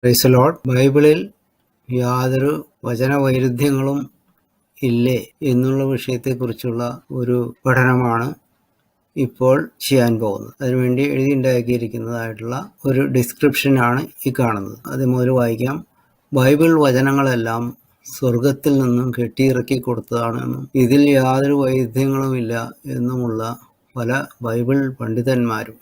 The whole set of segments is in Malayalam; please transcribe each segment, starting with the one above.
Praise the Lord. ബൈബിളിൽ യാതൊരു വചനവൈരുദ്ധ്യങ്ങളും ഇല്ലേ എന്നുള്ള വിഷയത്തെക്കുറിച്ചുള്ള ഒരു പഠനമാണ് ഇപ്പോൾ ചെയ്യാൻ പോകുന്നത്. അതിനുവേണ്ടി എഴുതിയുണ്ടാക്കിയിരിക്കുന്നതായിട്ടുള്ള ഒരു ഡിസ്ക്രിപ്ഷനാണ് ഈ കാണുന്നത്. അത് മുതൽ വായിക്കാം. ബൈബിൾ വചനങ്ങളെല്ലാം സ്വർഗത്തിൽ നിന്നും കെട്ടിയിറക്കി കൊടുത്തതാണെന്നും ഇതിൽ യാതൊരു വൈരുദ്ധ്യങ്ങളുമില്ല എന്നുമുള്ള പല ബൈബിൾ പണ്ഡിതന്മാരും,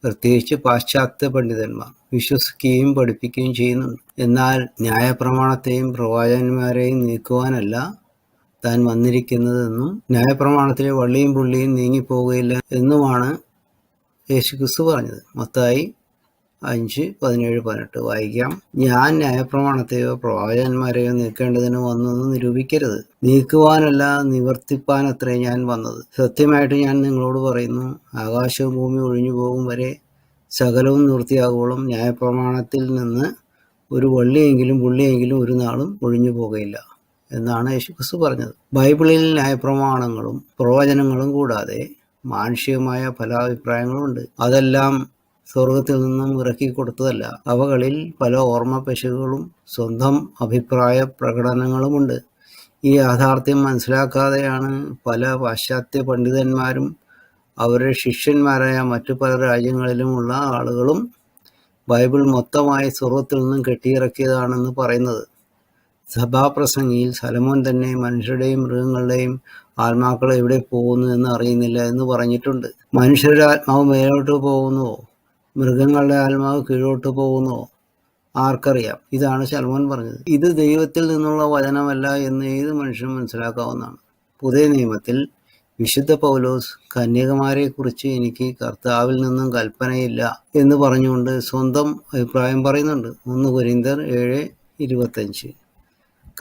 പ്രത്യേകിച്ച് പാശ്ചാത്യ പണ്ഡിതന്മാർ, വിശ്വസിക്കുകയും പഠിപ്പിക്കുകയും ചെയ്യുന്നുണ്ട്. എന്നാൽ ന്യായപ്രമാണത്തെയും പ്രവാചകന്മാരെയും നീക്കുവാനല്ല താൻ വന്നിരിക്കുന്നതെന്നും ന്യായപ്രമാണത്തിലെ വള്ളിയും പുള്ളിയും നീങ്ങിപ്പോവുകയില്ല എന്നുമാണ് യേശുക്രിസ്തു പറഞ്ഞത്. മത്തായി 5:17-18 വായിക്കാം. ഞാൻ ന്യായപ്രമാണത്തെയോ പ്രവാചകന്മാരെയോ നീക്കേണ്ടതിന് വന്നെന്ന് നിരൂപിക്കരുത്. നീക്കുവാനല്ല, നിവർത്തിപ്പാനത്രേ ഞാൻ വന്നത്. സത്യമായിട്ട് ഞാൻ നിങ്ങളോട് പറയുന്നു, ആകാശവും ഭൂമി ഒഴിഞ്ഞു പോകും വരെ സകലവും നിവൃത്തിയാകുവോളം ന്യായപ്രമാണത്തിൽ നിന്ന് ഒരു വള്ളിയെങ്കിലും പുള്ളിയെങ്കിലും ഒരു നാളും ഒഴിഞ്ഞു പോകുകയില്ല എന്നാണ് യേശുക്രിസ്തു പറഞ്ഞത്. ബൈബിളിൽ ന്യായപ്രമാണങ്ങളും പ്രവചനങ്ങളും കൂടാതെ മാനുഷികമായ പല അഭിപ്രായങ്ങളുമുണ്ട്. അതെല്ലാം സ്വർഗത്തിൽ നിന്നും ഇറക്കി കൊടുത്തതല്ല. അവകളിൽ പല ഓർമ്മ പെശകുകളും സ്വന്തം അഭിപ്രായ പ്രകടനങ്ങളുമുണ്ട്. ഈ യാഥാർത്ഥ്യം മനസ്സിലാക്കാതെയാണ് പല പാശ്ചാത്യ പണ്ഡിതന്മാരും അവരുടെ ശിഷ്യന്മാരായ മറ്റു പല രാജ്യങ്ങളിലുമുള്ള ആളുകളും ബൈബിൾ മൊത്തമായി സ്വർഗത്തിൽ നിന്നും കെട്ടിയിറക്കിയതാണെന്ന് പറയുന്നത്. സഭാപ്രസംഗിയിൽ സലമോൻ തന്നെ മനുഷ്യരുടെയും മൃഗങ്ങളുടെയും ആത്മാക്കൾ എവിടെ പോകുന്നു എന്ന് അറിയുന്നില്ല എന്ന് പറഞ്ഞിട്ടുണ്ട്. മനുഷ്യരുടെ ആത്മാവ് മേലോട്ട് പോകുന്നുവോ, മൃഗങ്ങളുടെ ആത്മാവ് കീഴോട്ട് പോകുന്നുവോ ആർക്കറിയാം? ഇതാണ് ശലോമോൻ പറഞ്ഞത്. ഇത് ദൈവത്തിൽ നിന്നുള്ള വചനമല്ല എന്ന് ഏത് മനുഷ്യനും മനസ്സിലാക്കാവുന്നതാണ്. പുതിയ നിയമത്തിൽ വിശുദ്ധ പൗലോസ് കന്യകമാരെക്കുറിച്ച് എനിക്ക് കർത്താവിൽ നിന്നും കൽപ്പനയില്ല എന്ന് പറഞ്ഞുകൊണ്ട് സ്വന്തം അഭിപ്രായം പറയുന്നുണ്ട്. 1 കൊരിന്ത്യർ 7:25.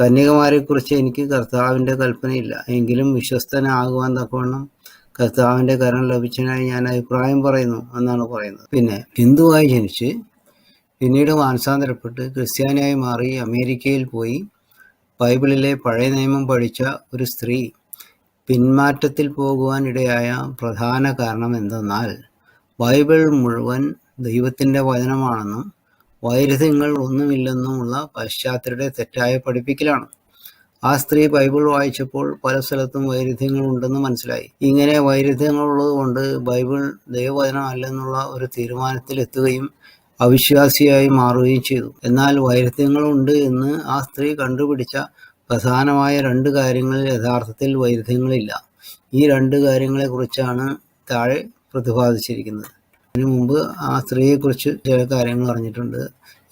കന്യകമാരെക്കുറിച്ച് എനിക്ക് കർത്താവിൻ്റെ കൽപ്പനയില്ല, എങ്കിലും വിശ്വസ്തനാകുവാൻ തക്കവണ്ണം കർത്താവിൻ്റെ കരം ലഭിച്ചതിനായി ഞാൻ അഭിപ്രായം പറയുന്നു എന്നാണ് പറയുന്നത്. പിന്നെ ഹിന്ദുവായി ജനിച്ച് പിന്നീട് മാനസാന്തരപ്പെട്ട് ക്രിസ്ത്യാനിയായി മാറി അമേരിക്കയിൽ പോയി ബൈബിളിലെ പഴയ നിയമം പഠിച്ച ഒരു സ്ത്രീ പിന്മാറ്റത്തിൽ പോകുവാൻ ഇടയായ പ്രധാന കാരണം എന്തെന്നാൽ ബൈബിൾ മുഴുവൻ ദൈവത്തിൻ്റെ വചനമാണെന്നും വൈരുദ്ധ്യങ്ങൾ ഒന്നുമില്ലെന്നുമുള്ള പാശ്ചാത്യരുടെ തെറ്റായ പഠിപ്പിക്കലാണ്. ആ സ്ത്രീ ബൈബിൾ വായിച്ചപ്പോൾ പല സ്ഥലത്തും വൈരുദ്ധ്യങ്ങളുണ്ടെന്ന് മനസ്സിലായി. ഇങ്ങനെ വൈരുദ്ധ്യങ്ങളുള്ളത് കൊണ്ട് ബൈബിൾ ദൈവവചനം അല്ലെന്നുള്ള ഒരു തീരുമാനത്തിലെത്തുകയും അവിശ്വാസിയായി മാറുകയും ചെയ്തു. എന്നാൽ വൈരുദ്ധ്യങ്ങളുണ്ട് എന്ന് ആ സ്ത്രീ കണ്ടുപിടിച്ച പ്രധാനമായ 2 കാര്യങ്ങളിൽ യഥാർത്ഥത്തിൽ വൈരുദ്ധ്യങ്ങളില്ല. ഈ 2 കാര്യങ്ങളെക്കുറിച്ചാണ് താഴെ പ്രതിപാദിച്ചിരിക്കുന്നത്. അതിനു മുമ്പ് ആ സ്ത്രീയെക്കുറിച്ച് ചില കാര്യങ്ങൾ അറിഞ്ഞിട്ടുണ്ട്.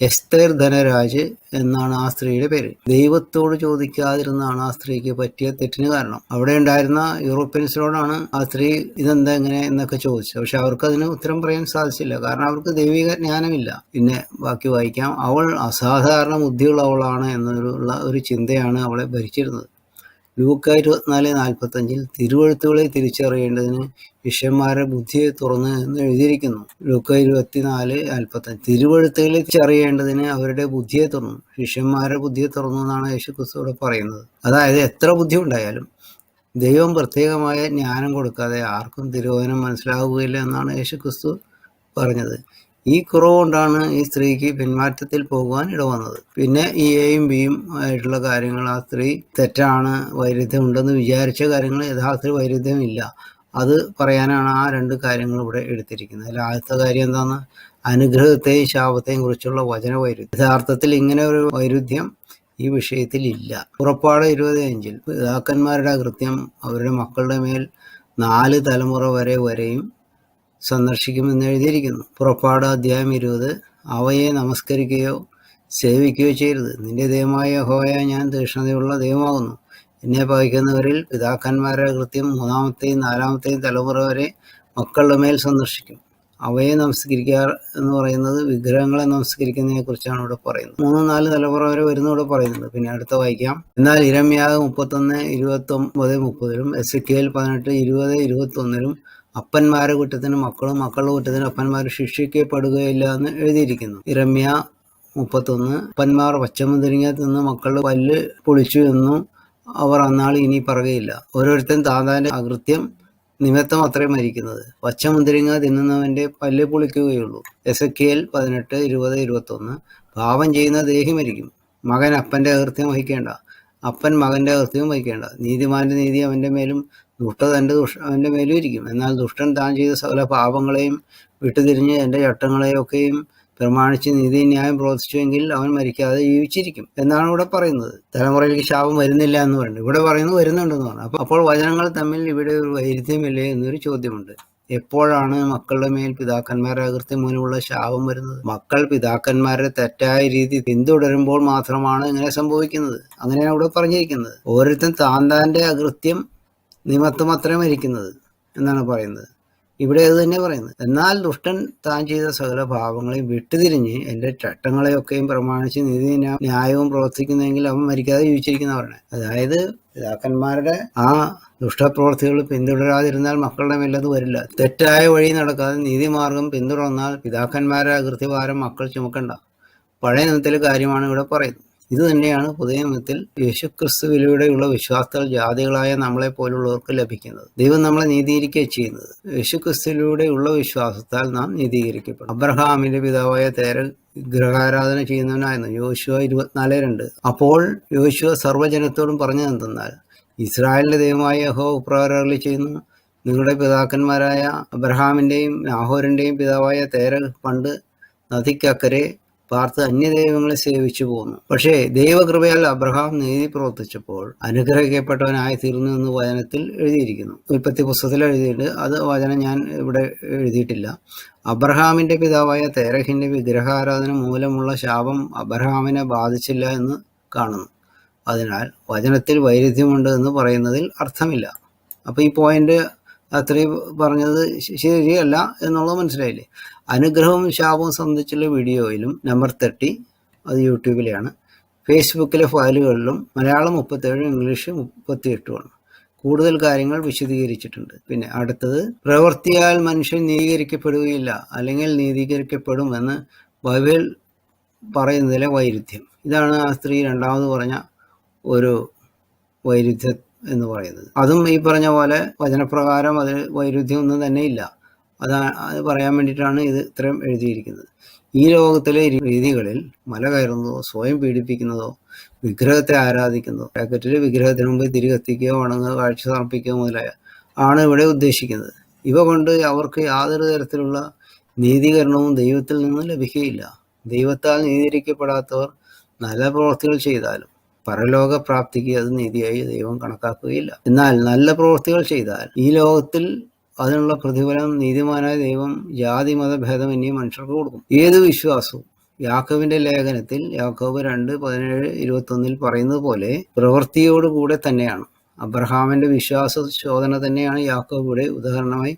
എസ്തേർ ധനരാജ് എന്നാണ് ആ സ്ത്രീയുടെ പേര്. ദൈവത്തോട് ചോദിക്കാതിരുന്നാണ് ആ സ്ത്രീക്ക് പറ്റിയ തെറ്റിന് കാരണം. അവിടെ ഉണ്ടായിരുന്ന യൂറോപ്യൻസിനോടാണ് ആ സ്ത്രീ ഇതെന്താ എങ്ങനെ എന്നൊക്കെ ചോദിച്ചത്. പക്ഷെ അവർക്ക് അതിന് ഉത്തരം പറയാൻ സാധിച്ചില്ല, കാരണം അവർക്ക് ദൈവിക ജ്ഞാനമില്ല. പിന്നെ ബാക്കി വായിക്കാം. അവൾ അസാധാരണ ബുദ്ധിയുള്ളവളാണ് എന്നുള്ള ഒരു ചിന്തയാണ് അവളെ ഭരിച്ചിരുന്നത്. ലൂക്ക 24:45 തിരുവെഴുത്തുകളെ തിരിച്ചറിയേണ്ടതിന് ശിഷ്യന്മാരുടെ ബുദ്ധിയെ തുറന്ന് എന്ന് എഴുതിയിരിക്കുന്നു. ലൂക്ക 24:45 തിരുവെഴുത്തുകളെ തിരിച്ചറിയേണ്ടതിന് അവരുടെ ബുദ്ധിയെ തുറന്നു, ശിഷ്യന്മാരുടെ ബുദ്ധിയെ തുറന്നു എന്നാണ് യേശുക്രിസ്തു പറയുന്നത്. അതായത് എത്ര ബുദ്ധി ഉണ്ടായാലും ദൈവം പ്രത്യേകമായ ജ്ഞാനം കൊടുക്കാതെ ആർക്കും തിരുവചനം മനസ്സിലാവുകയില്ല എന്നാണ് യേശുക്രിസ്തു പറഞ്ഞത്. ഈ കുറവ് കൊണ്ടാണ് ഈ സ്ത്രീക്ക് പിന്മാറ്റത്തിൽ പോകുവാൻ ഇടവന്നത്. പിന്നെ ഈ എയും ബിയും ആയിട്ടുള്ള കാര്യങ്ങൾ ആ സ്ത്രീ തെറ്റാണ്, വൈരുദ്ധ്യം ഉണ്ടെന്ന് വിചാരിച്ച കാര്യങ്ങൾ യഥാർത്ഥത്തിൽ വൈരുദ്ധ്യമില്ല. അത് പറയാനാണ് ആ 2 കാര്യങ്ങൾ ഇവിടെ എടുത്തിരിക്കുന്നത്. അതിൽ ആദ്യത്തെ കാര്യം എന്താണ്? അനുഗ്രഹത്തെയും ശാപത്തെയും കുറിച്ചുള്ള വചന വൈരുദ്ധ്യം. യഥാർത്ഥത്തിൽ ഇങ്ങനെ ഒരു വൈരുദ്ധ്യം ഈ വിഷയത്തിൽ ഇല്ല. പുറപ്പാട് 20:5 പിതാക്കന്മാരുടെ അകൃത്യം അവരുടെ മക്കളുടെ മേൽ 4 തലമുറ വരെയും സന്ദർശിക്കുമെന്ന് എഴുതിയിരിക്കുന്നു. പുറപ്പാട് അധ്യായം 20 അവയെ നമസ്കരിക്കുകയോ സേവിക്കുകയോ ചെയ്യരുത്. നിന്റെ ദൈവമായ യഹോവയായ ഞാൻ തീക്ഷ്ണതയുള്ള ദൈവമാകുന്നു. എന്നെ പകയ്ക്കുന്നവരിൽ പിതാക്കന്മാരുടെ കൃത്യം 3ാമത്തെയും 4ാമത്തെയും തലമുറ വരെ മക്കളുടെ മേൽ സന്ദർശിക്കും. അവയെ നമസ്കരിക്കുക എന്ന് പറയുന്നത് വിഗ്രഹങ്ങളെ നമസ്കരിക്കുന്നതിനെ കുറിച്ചാണ് ഇവിടെ പറയുന്നത്. 3-4 തലമുറ വരെ വരുന്ന പറയുന്നുണ്ട്. പിന്നെ അടുത്ത വായിക്കാം. എന്നാൽ ഇരമ്യാവ് 31:29-30 എസെക്കിയേൽ 18:20-21 അപ്പന്മാരുടെ കുറ്റത്തിന് മക്കളും മക്കളുടെ കുറ്റത്തിന് അപ്പന്മാരും ശിക്ഷിക്കപ്പെടുകയില്ല എന്ന് എഴുതിയിരിക്കുന്നു. ഇരമ്യ 31 അപ്പന്മാർ പച്ചമുന്തിരിങ്ങ തിന്ന് മക്കളുടെ പല്ല് പൊളിച്ചു എന്നും അവർ അന്നാൾ ഇനി പറയുകയില്ല. ഓരോരുത്തരും താന്താന്റെ അകൃത്യം നിമിത്തം അത്രേ മരിക്കുന്നത്. പച്ചമുന്തിരിങ്ങ തിന്നുന്നവന്റെ പല്ല് പൊളിക്കുകയുള്ളൂ. എസെക്കിയേൽ 18:20-21 പാപം ചെയ്യുന്ന ദേഹി മരിക്കും. മകൻ അപ്പൻ്റെ അകൃത്യം വഹിക്കേണ്ട, അപ്പൻ മകൻ്റെ അകൃത്യവും വഹിക്കേണ്ട. നീതിമാന്റെ നീതി അവൻ്റെ മേലും ദുഷ്ടത അവൻ്റെ മേലും ഇരിക്കും. എന്നാൽ ദുഷ്ടൻ താൻ ചെയ്ത സകല പാപങ്ങളെയും വിട്ടുതിരിഞ്ഞ് എൻ്റെ ചട്ടങ്ങളെയൊക്കെയും പ്രമാണിച്ച് നീതിന്യായം പ്രവർത്തിച്ചുവെങ്കിൽ അവൻ മരിക്കാതെ ജീവിച്ചിരിക്കും എന്നാണ് ഇവിടെ പറയുന്നത്. തലമുറയിലേക്ക് ശാപം വരുന്നില്ല എന്ന് പറയുന്നത്. ഇവിടെ പറയുന്നത് വരുന്നുണ്ടെന്ന് പറഞ്ഞു. അപ്പോൾ വചനങ്ങൾ തമ്മിൽ ഇവിടെ ഒരു വൈരുദ്ധ്യമില്ലേ എന്നൊരു ചോദ്യമുണ്ട്. എപ്പോഴാണ് മക്കളുടെ മേൽ പിതാക്കന്മാരുടെ അകൃത്യം മൂലമുള്ള ശാപം വരുന്നത്? മക്കൾ പിതാക്കന്മാരുടെ തെറ്റായ രീതി പിന്തുടരുമ്പോൾ മാത്രമാണ് ഇങ്ങനെ സംഭവിക്കുന്നത്. അങ്ങനെയാണ് ഇവിടെ പറഞ്ഞിരിക്കുന്നത്. ഓരോരുത്തൻ താൻ്റെ അകൃത്യം നിമിത്തം അത്രയും മരിക്കുന്നത് എന്നാണ് പറയുന്നത്. ഇവിടെ അത് തന്നെ പറയുന്നത്. എന്നാൽ ദുഷ്ടൻ താൻ ചെയ്ത സകല പാപങ്ങളെയും വിട്ടുതിരിഞ്ഞ് എൻ്റെ ചട്ടങ്ങളെയൊക്കെയും പ്രമാണിച്ച് നീതി ന്യായവും പ്രവർത്തിക്കുന്നെങ്കിൽ അവൻ മരിക്കാതെ ജീവിച്ചിരിക്കുന്നവരാണ്. അതായത് പിതാക്കന്മാരുടെ ആ ദുഷ്ടപ്രവൃത്തികൾ പിന്തുടരാതിരുന്നാൽ മക്കളുടെ മേലത് വരില്ല. തെറ്റായ വഴി നടക്കാതെ നീതിമാർഗം പിന്തുടർന്നാൽ പിതാക്കന്മാരുടെ അകൃത്യഭാരം മക്കൾ ചുമക്കണ്ട. പഴയ നിയമത്തിലെ കാര്യമാണ് ഇവിടെ പറയുന്നത്. ഇത് തന്നെയാണ് പുതിയ നിയമത്തിൽ യേശുക്രിസ്തുവിലൂടെയുള്ള വിശ്വാസത്താൽ ജാതികളായ നമ്മളെ പോലുള്ളവർക്ക് ലഭിക്കുന്നത്. ദൈവം നമ്മളെ നീതീകരിക്കുകയാണ് ചെയ്യുന്നത്. യേശുക്രിസ്തുവിലൂടെയുള്ള വിശ്വാസത്താൽ നാം നീതീകരിക്കപ്പെടും. അബ്രഹാമിന്റെ പിതാവായ തേര വിഗ്രഹാരാധന ചെയ്യുന്നവനായിരുന്നു. യോശുവ 24:2. അപ്പോൾ യോശുവ സർവ്വജനത്തോടും പറഞ്ഞതെന്തെന്നാൽ, ഇസ്രായേലിന്റെ ദൈവമായ യഹോവ ഇപ്രകാരം അരുളിച്ചെയ്യുന്നു, നിങ്ങളുടെ പിതാക്കന്മാരായ അബ്രഹാമിന്റെയും നാഹോരിന്റെയും പിതാവായ തേര പണ്ട് നദിക്കക്കരെ പാർത്ത് അന്യദൈവങ്ങളെ സേവിച്ചു പോന്നു. പക്ഷേ ദൈവകൃപയാൽ അബ്രഹാം നീതി പ്രവർത്തിച്ചപ്പോൾ അനുഗ്രഹിക്കപ്പെട്ടവനായി തീർന്നു എന്ന് വചനത്തിൽ എഴുതിയിരിക്കുന്നു. ഉൽപ്പത്തി പുസ്തകത്തിൽ എഴുതിയിട്ട് അത് വചനം ഞാൻ ഇവിടെ എഴുതിയിട്ടില്ല. അബ്രഹാമിന്റെ പിതാവായ തേരഹിന്റെ വിഗ്രഹാരാധന മൂലമുള്ള ശാപം അബ്രഹാമിനെ ബാധിച്ചില്ല എന്ന് കാണുന്നു. അതിനാൽ വചനത്തിൽ വൈരുദ്ധ്യമുണ്ട് എന്ന് പറയുന്നതിൽ അർത്ഥമില്ല. അപ്പോൾ ഈ പോയിന്റ് അത്രയും പറഞ്ഞത് ശരിയല്ല എന്നുള്ളത് മനസ്സിലായില്ലേ? അനുഗ്രഹവും ശാപവും സംബന്ധിച്ചുള്ള വീഡിയോയിലും നമ്പർ 30, അത് യൂട്യൂബിലെയാണ്, ഫേസ്ബുക്കിലെ ഫയലുകളിലും മലയാളം 37, ഇംഗ്ലീഷ് 38 കൂടുതൽ കാര്യങ്ങൾ വിശദീകരിച്ചിട്ടുണ്ട്. പിന്നെ അടുത്തത്, പ്രവൃത്തിയാൽ മനുഷ്യൻ നീതീകരിക്കപ്പെടുകയില്ല അല്ലെങ്കിൽ നീതീകരിക്കപ്പെടും എന്ന് ബൈബിൾ പറയുന്നതിലെ വൈരുദ്ധ്യം. ഇതാണ് ആ സ്ത്രീ രണ്ടാമത് പറഞ്ഞ ഒരു വൈരുദ്ധ്യം എന്ന് പറയുന്നത്. അതും ഈ പറഞ്ഞ പോലെ വചനപ്രകാരം അതിൽ വൈരുദ്ധ്യം ഒന്നും തന്നെ ഇല്ല. അത് പറയാൻ വേണ്ടിയിട്ടാണ് ഇത് ഇത്രയും എഴുതിയിരിക്കുന്നത്. ഈ ലോകത്തിലെ രീതികളിൽ മല കയറുന്നതോ സ്വയം പീഡിപ്പിക്കുന്നതോ വിഗ്രഹത്തെ ആരാധിക്കുന്നതോ ബ്രാക്കറ്റിൽ വിഗ്രഹത്തിന് മുമ്പ് തിരി കത്തിക്കുകയോ വണങ്ങുകയോ കാഴ്ച സമർപ്പിക്കുകയോ മുതലായ ആണ് ഇവിടെ ഉദ്ദേശിക്കുന്നത്. ഇവ കൊണ്ട് അവർക്ക് യാതൊരു തരത്തിലുള്ള നീതീകരണവും ദൈവത്തിൽ നിന്ന് ലഭിക്കുകയില്ല. ദൈവത്താൽ നീതീകരിക്കപ്പെടാത്തവർ നല്ല പ്രവൃത്തികൾ ചെയ്താലും പരലോക പ്രാപ്തിക്ക് അത് നീതിയായി ദൈവം കണക്കാക്കുകയില്ല. എന്നാൽ നല്ല പ്രവൃത്തികൾ ചെയ്താൽ ഈ ലോകത്തിൽ അതിനുള്ള പ്രതിഫലം നീതിമാനായ ദൈവം ജാതി മതഭേദമന്യേ മനുഷ്യർക്ക് കൊടുക്കും. ഏത് വിശ്വാസവും യാക്കോബിന്റെ ലേഖനത്തിൽ യാക്കോബ് 2:17-21 പറയുന്നത് പോലെ പ്രവൃത്തിയോടുകൂടെ തന്നെയാണ്. അബ്രഹാമിന്റെ വിശ്വാസ ശോധന തന്നെയാണ് യാക്കോബിയുടെ ഉദാഹരണമായി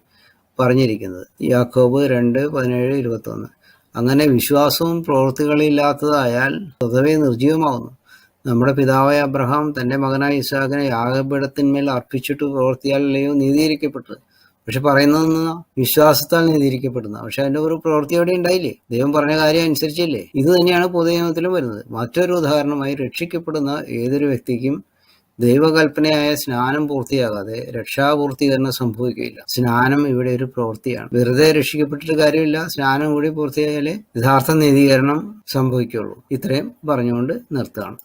പറഞ്ഞിരിക്കുന്നത്. യാക്കോബ് 2:17-21. അങ്ങനെ വിശ്വാസവും പ്രവൃത്തികളില്ലാത്തതായാൽ സ്വതവേ നിർജീവമാകുന്നു. നമ്മുടെ പിതാവായ അബ്രഹാം തന്റെ മകനായ ഇസ്ഹാക്കിനെ യാഗപീഠത്തിന്മേൽ അർപ്പിച്ചിട്ട് പ്രവൃത്തിയാലല്ലയോ നീതീകരിക്കപ്പെട്ടത്. പക്ഷെ പറയുന്നതെന്നാ വിശ്വാസത്താൽ നീതീകരിക്കപ്പെടുന്ന. പക്ഷെ അതിന്റെ ഒരു പ്രവൃത്തി അവിടെ ഉണ്ടായില്ലേ? ദൈവം പറഞ്ഞ കാര്യം അനുസരിച്ചില്ലേ? ഇത് തന്നെയാണ് പുതിയ നിയമത്തിലും വരുന്നത്. മറ്റൊരു ഉദാഹരണമായി, രക്ഷിക്കപ്പെടുന്ന ഏതൊരു വ്യക്തിക്കും ദൈവകൽപ്പനയായ സ്നാനം പൂർത്തിയാകാതെ രക്ഷാപൂർത്തീകരണം സംഭവിക്കുകയില്ല. സ്നാനം ഇവിടെ ഒരു പ്രവൃത്തിയാണ്. വെറുതെ രക്ഷിക്കപ്പെട്ടിട്ട് കാര്യമില്ല, സ്നാനം കൂടി പൂർത്തിയായാലേ യഥാർത്ഥ നീതീകരണം സംഭവിക്കുകയുള്ളൂ. ഇത്രയും പറഞ്ഞുകൊണ്ട് നിർത്തുകയാണ്.